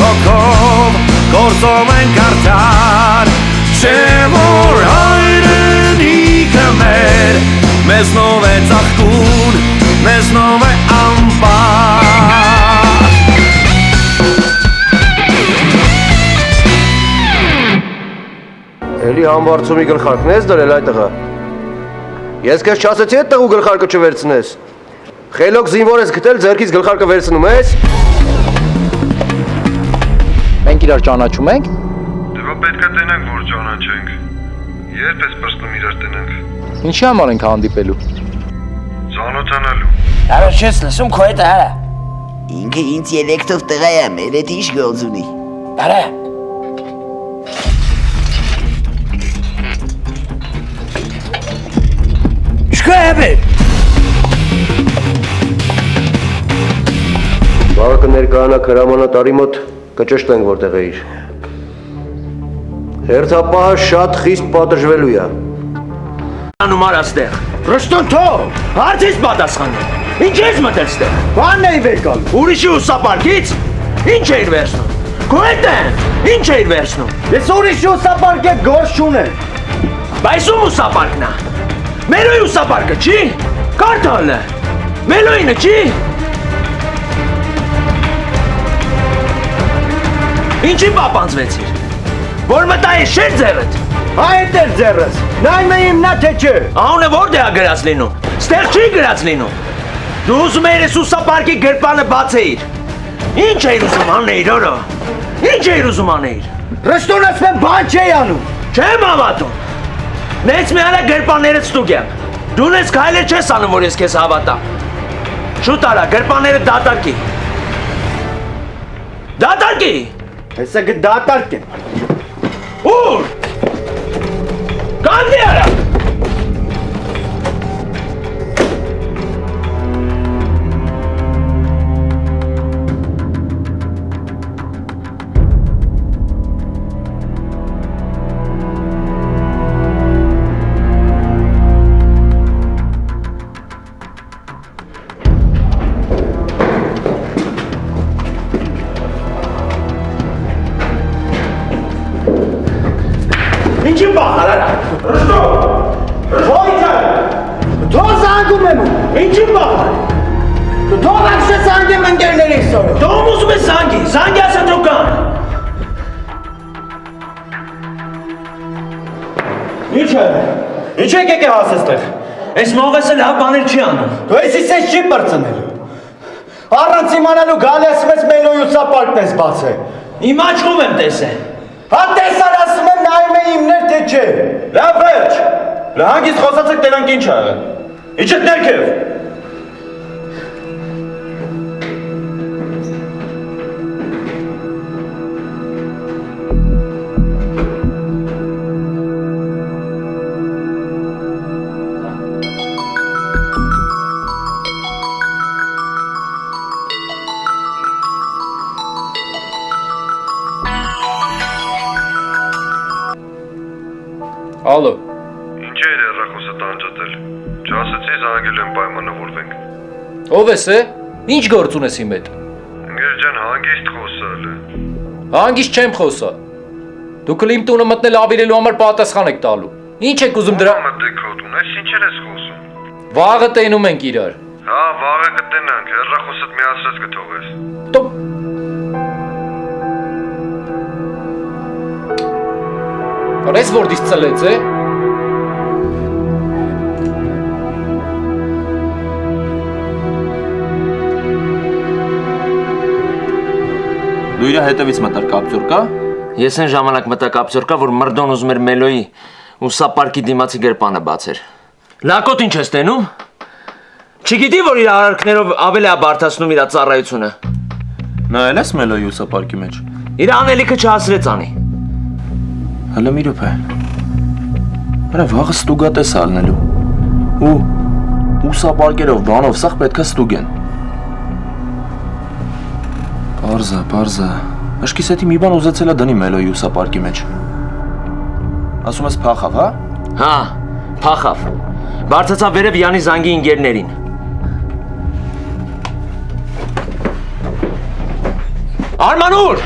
հոգով գործում ենք արդար Չէ որ հայրենիքը մեր մեզնով է ծաղկուն մեզնով է անպար Էլի համբարձումի գլխարկն ես դրել այդ տղա Ես քեզ չասեցի այդ տղու գլխարկը չվերցնես Խելոք զինվոր ես գտել ձեռքից գլխարկը վերցնում ես Մենք իրար ճանաչում ենք Դե պետք է տենանք որ ճանաչենք Երբ ես պրստում իրար տենանք Ինչի համար ենք հանդիպելու Ծանոթանալու Արա չես լսում քո հետ արա Ինքը ինձ ելեկտով տղա է մեր հետ ինչ գործ ունի Արա Շկա է Բաղը կներկայանա հրամանատարի մոտ կճշտենք որտեղ էիր Հերթապահը շատ խիստ պատժվելու է Անում արաստեղ Ռշտուն թող հարցից պատասխանում Ինչ ես մտել ստեղ Բանն էի վեր գալ Ուրիշի ուսապարկից Ինչ էիր վերցնում Քո հետ են Ինչ էիր վերցնում Ես ուրիշի ուսապարկ է գործ չունեմ Բայց ում ուսապարկն է Մելոյի ուսապարկը չի Կարդալը Մելոյինը չի Ինչի պապանձվեցիր Որ մտա է շեր ձեռդ Այդ էր ձեռս Նայմ է իմ նա թե չէ Անունը որտեղ է գրած լինում Ստեղ չի գրած լինում Դու ուզում էիր ես ուսապարկի գրպանը բացեիր Ինչ էիր ուզում անեիր օրո Ինչ էիր ուզում անեիր Ռշտոնաց մեն բան չէի անում Չեմ հավատում Նեց մի արա գրպանները ստուգ եմ Դու նես քայլեր չես անում որ ես քեզ հավատամ Շուտ արա գրպանները դատարկի Դատարկի Հեսա դատարկեմ Ուր Կանդի արա Ինչի բախար արա Ռշտո Թող զանգում եմ Ինչի բախար Թող ակշը զանգեմ ընկերների սորը Թող ուզում է զանգի Զանգի ասա դու կան Ինչ է Ինչ եկեք է հասեստեղ Ես մողեսը լավ բաներ չի անում Դու ես իսես չի պրծնելու Առանց իմանալու գալի ասում ես մելոյ ուսապարկն ես բացե Իմ աչքում եմ տեսել Հա տեսար ասում եմ նայում է իմներ թե չէ Լավ վերջ Լահանգիստ խոսացեք տենանք ինչ աղը Իչըտ ներքև Ալո Ինչ է երախոսը տանջատել Չասեցի զանգել եմ պայմանավորվենք Ով ես է Ինչ գործ ունես իմ հետ Ընկեր ջան հանգիստ խոսալ Հանգիստ չեմ խոսա Դուք իմ տունը մտնել ավիրելու համար պատասխան եք տալու Ինչ եք ուզում դրա Մտեք քո տուն այս ինչեր ես խոսում Վաղը տենում ենք իրար Հա վաղը կտենանք երախոսդ միացրած կթողես Տո Արես որդից ծլեց է Դու իրա հետևից մտար կապծուր կա Ես այն ժամանակ մտա կապծուր կա որ մրդոն ուզում էր մելոյի ուսապարկի դիմացի գրպանը բացեր Լակոտ ինչ ես տենում Չգիտի որ իր արարքներով ավելի է բարդացնում իր ծառայությունը Նայել ես մելոյի ուսապարկի մեջ Իր անելիքը չհասրեց անի Հələ մի րոպե Արա վաղը ստուգատես ալնելու Ու ուսապարկերով բանով սաղ պետք է ստուգեն Պարզա Աշկիս հետի մի բան ուզեցել է դնի մելոյի ուսապարկի մեջ Ասում ես փախավ, հա? Հա, փախավ Բարձացավ վերև Յանի զանգի ինգերներին Արմանուր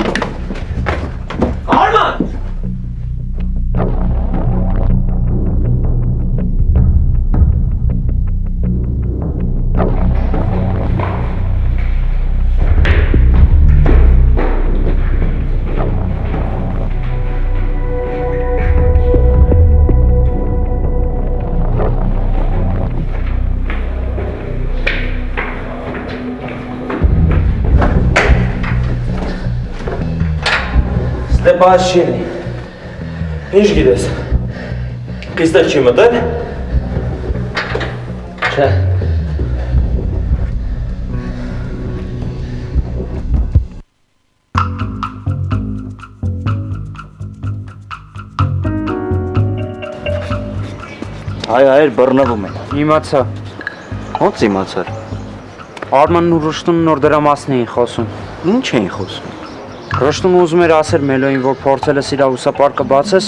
Ստե բաց չի լինի։ Ինչ գիտես։ Քիստեղ չի մտել։ Չէ։ Հայ բռնվում են։ Իմացա։ Ոնց իմացար։ Արմանն ու Ռուշտունն նոր դրա մասն էին խոսում։ Ինչ էին խոսում։ Ռուշտունը ուզում էր ասել Մելոյին, որ փորձելս իր ուսապարկը բացես,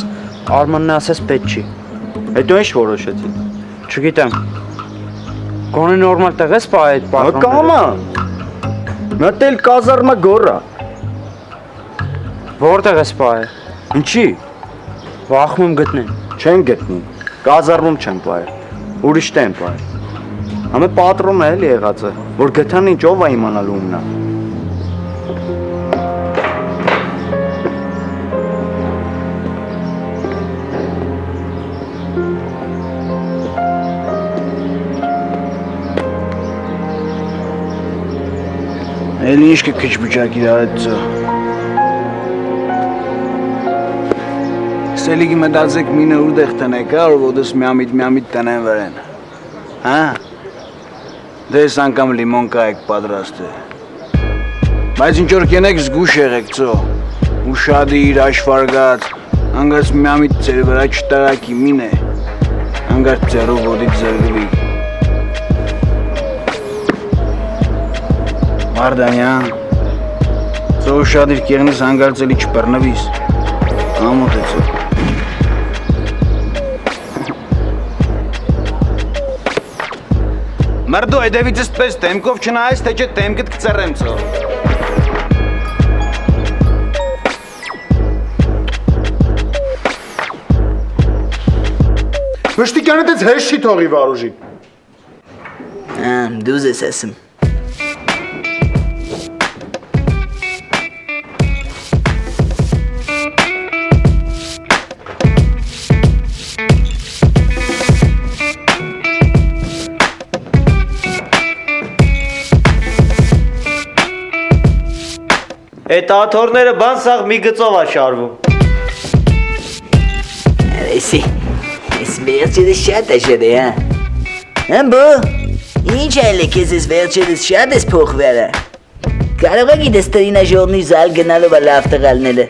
Արմանն ասես պետք չի։ Հետո ինչ որոշեցի։ Չգիտեմ։ Գոնե նորմալ տեղ ես պահ այդ պատրոնները։ Կամա։ Մտել կազարմա գորա։ Որտեղ ես պահ։ Ինչի։ Վախում գտնեն։ Չեն գտնի։ Կազարմում չեն պահել։ Ուրիշ տեն պահել։ Ամե պատրոնը էլի եղածը, որ գտան ինչ ով է իմանալու ումնա։ Էլի ինչ կքիչ բջակի արեցո։ Սելիգի մտածեք մինը ուրդեղ տնեք, որ ոտս միամիտ տնեն վրեն։ Հա։ Դες անգամ լիմոն կայեք պատրաստ է։ Բայց ինչ որ կենեք զգուշ եղեք ծո։ Ուշադիր, աշվարգած, անգած միամիտ ձեր վրա չտարակի մին է։ Անգած ձերով ոտից զրգվի։ Մարդանյան, ծո ուշադիր կեղնես հանգարցելի չպռնվիս։ Ամոտ է ծո։ Մարդո այդևիցս պես տեմքով չնայես, թե չէ տեմքդ կծերեմ ծո։ Մշտիկյանը դες հեշ չի թողի Վարուժին։ Դուզ ես ասում։ Այդ աթորները բան սաղ մի գծով ա շարվում։ Ես վերջերս շատ աշել է, հա։ Ամբո, ինչ այլ է կեզ ես վերջերս շատ ես փոխվերը։ Կարող է գիտես տրինա ժողնի զալ գնալով է լավ տղալները։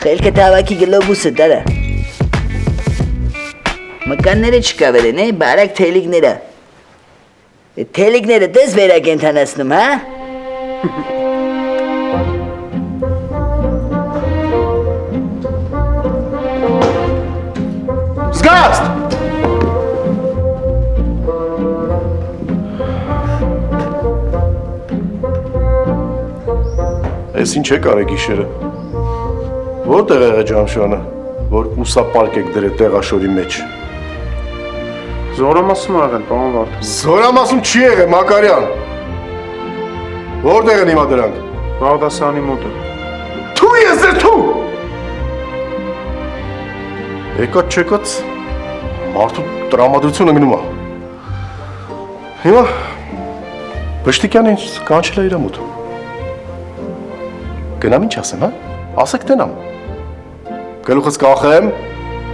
Խելքը թավակի գլոբուսը դարա։ Մկանները չկավեր են, բարակ թելիքները։ Թելիքները դες վերակ ենթանացնում, հա։ Զգաստ։ Ես ինչ եք արե գիշերը։ Որտեղ եղե Ջամշանը, որ ուսապարկ եք դրե տեղաշորի մեջ։ Զորամասում աղեն, պարոն Վարդան։ Զորամասում չի եղե Մակարյան։ Որտեղ են հիմա դրանք։ Բաղդասարանի մոտ է։ Թու ես ձեր թու։ Եկած չեկած մարդու տրամադրությունը գնում է։ Հիմա Բշտիկյանը ինձ կանչել է իր մոտ։ Գնամ ինչ ասեմ, հա։ Ասեք տենամ։ Գլուխս կախեմ,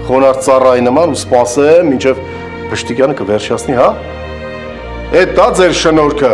խոնարհ ծառայի նման ու սպասեմ, մինչև Բշտիկյանը կվերջացնի, հա։ Էդ դա ձեր շնորհքը։